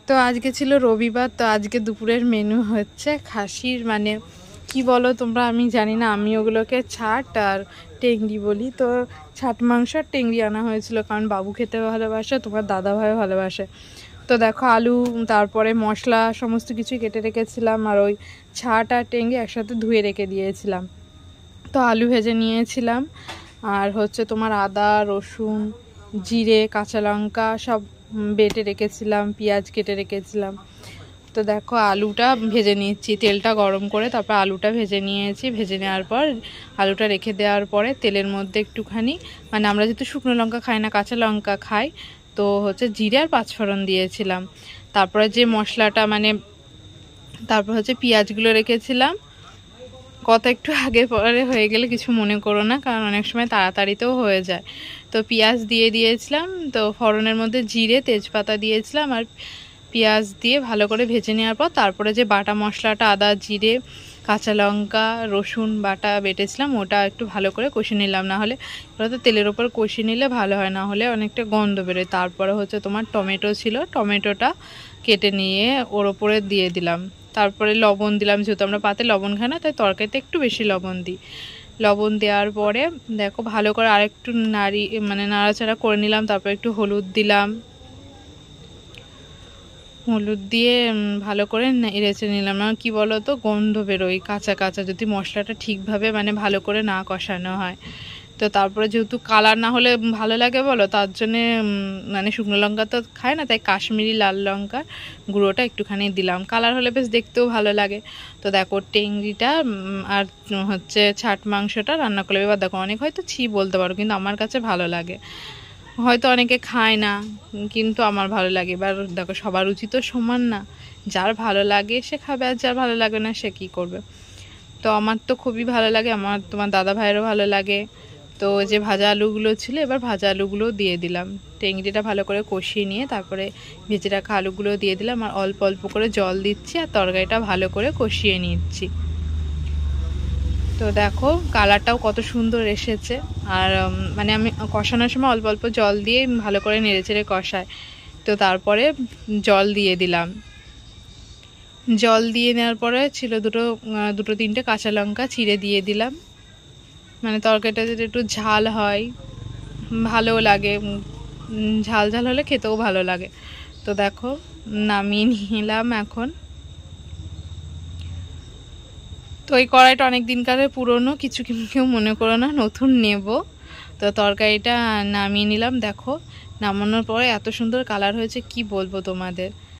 তো আজকে ছিল রবিবার, তো আজকে দুপুরের মেনু হচ্ছে খাসির মানে কি বলো তোমরা আমি জানি না, আমি ওগুলোকে ছাট আর টেংরি বলি। তো ছাট মাংস আর টেংরি আনা হয়েছিল, কারণ বাবু খেতে ভালোবাসে, তোমার দাদা ভাইও ভালোবাসে। তো দেখো আলু তারপরে মশলা সমস্ত কিছু কেটে রেখেছিলাম, আর ওই ছাট আর টেংরি একসাথে ধুয়ে রেখে দিয়েছিলাম। তো আলু ভেজে নিয়েছিলাম, আর হচ্ছে তোমার আদা রসুন জিরে কাঁচা লঙ্কা সব বেটে রেখেছিলাম, পেঁয়াজ কেটে রেখেছিলাম। তো দেখো আলুটা ভেজে নিচ্ছি, তেলটা গরম করে তারপর আলুটা ভেজে নিয়েছি। ভেজে নেওয়ার পর আলুটা রেখে দেওয়ার পরে তেলের মধ্যে একটুখানি মানে আমরা যেহেতু শুকনো লঙ্কা খাই না, কাঁচা লঙ্কা খাই, তো হচ্ছে জিরে আর পাঁচফোড়ন দিয়েছিলাম। তারপরে যে মশলাটা মানে তারপর হচ্ছে পেঁয়াজগুলো রেখেছিলাম। কথা একটু আগে পরে হয়ে গেলে কিছু মনে করো না, কারণ অনেক সময় তাড়াতাড়িতেও হয়ে যায়। তো পেঁয়াজ দিয়ে দিয়েছিলাম, তো ফোড়নের মধ্যে জিরে তেজপাতা দিয়েছিলাম, আর পেঁয়াজ দিয়ে ভালো করে ভেজে নেওয়ার পর তারপরে যে বাটা মশলাটা আদা জিরে কাঁচা লঙ্কা রসুন বাটা বেটেছিলাম ওটা একটু ভালো করে কষিয়ে নিলাম। না হলে ওটা তো তেলের ওপর কষিয়ে নিলে ভালো হয়, না হলে অনেকটা গন্ধ বেরোয়। তারপরে হচ্ছে তোমার টমেটো ছিল, টমেটোটা কেটে নিয়ে ওর ওপরে দিয়ে দিলাম। তারপরে লবণ দিলাম, যেহেতু আমরা পাতে লবণ খাই না তাই তরকারিতে একটু বেশি লবণ দিই। লবণ দেওয়ার পরে দেখো ভালো করে আরেকটু নাড়াচাড়া করে নিলাম। তারপর একটু হলুদ দিলাম, হলুদ দিয়ে ভালো করে নেড়ে নিলাম। না কি বলো তো গন্ধ বেরোয় কাঁচা কাঁচা, যদি মশলাটা ঠিকভাবে মানে ভালো করে না কষানো হয়। তো তারপরে যেহেতু কালার না হলে ভালো লাগে বলো, তার জন্যে মানে শুকনো লঙ্কা তো খায় না, তাই কাশ্মীরি লাল লঙ্কা গুঁড়োটা একটুখানি দিলাম, কালার হলে বেশ দেখতেও ভালো লাগে। তো দেখো টেংরিটা আর হচ্ছে ছাট মাংসটা রান্না করলে, এবার দেখো অনেক হয়তো ছি বলতে পারো, কিন্তু আমার কাছে ভালো লাগে। হয়তো অনেকে খায় না, কিন্তু আমার ভালো লাগে। এবার দেখো সবার রুচি তো সমান না, যার ভালো লাগে সে খাবে, আর যার ভালো লাগে না সে কী করবে। তো আমার তো খুবই ভালো লাগে, আমার তোমার দাদা ভাইয়েরও ভালো লাগে। তো যে ভাজা আলুগুলো ছিল এবার ভাজা আলুগুলো দিয়ে দিলাম, টেংরিটা ভালো করে কষিয়ে নিয়ে তারপরে ভেজে রাখা আলুগুলো দিয়ে দিলাম, আর অল্প অল্প করে জল দিচ্ছি, আর তরকারিটা ভালো করে কষিয়ে নিচ্ছি। তো দেখো কালারটাও কত সুন্দর এসেছে। আর মানে আমি কষানোর সময় অল্প অল্প জল দিয়ে ভালো করে নেড়েচেড়ে কষাই। তো তারপরে জল দিয়ে দিলাম, জল দিয়ে নেওয়ার পরে ছিল দুটো তিনটে কাঁচা লঙ্কা চিড়ে দিয়ে দিলাম। মানে তরকারিটা যদি একটু ঝাল হয় ভালোও লাগে, ঝাল ঝাল হলে খেতেও ভালো লাগে। তো দেখো নামিয়ে নিলাম এখন। তো এই কড়াইটা অনেক দিনকারের পুরনো, কিছু কেউ মনে করো না, নতুন নেব। তো তরকারিটা নামিয়ে নিলাম। দেখো নামানোর পরে এত সুন্দর কালার হয়েছে কি বলবো তোমাদের।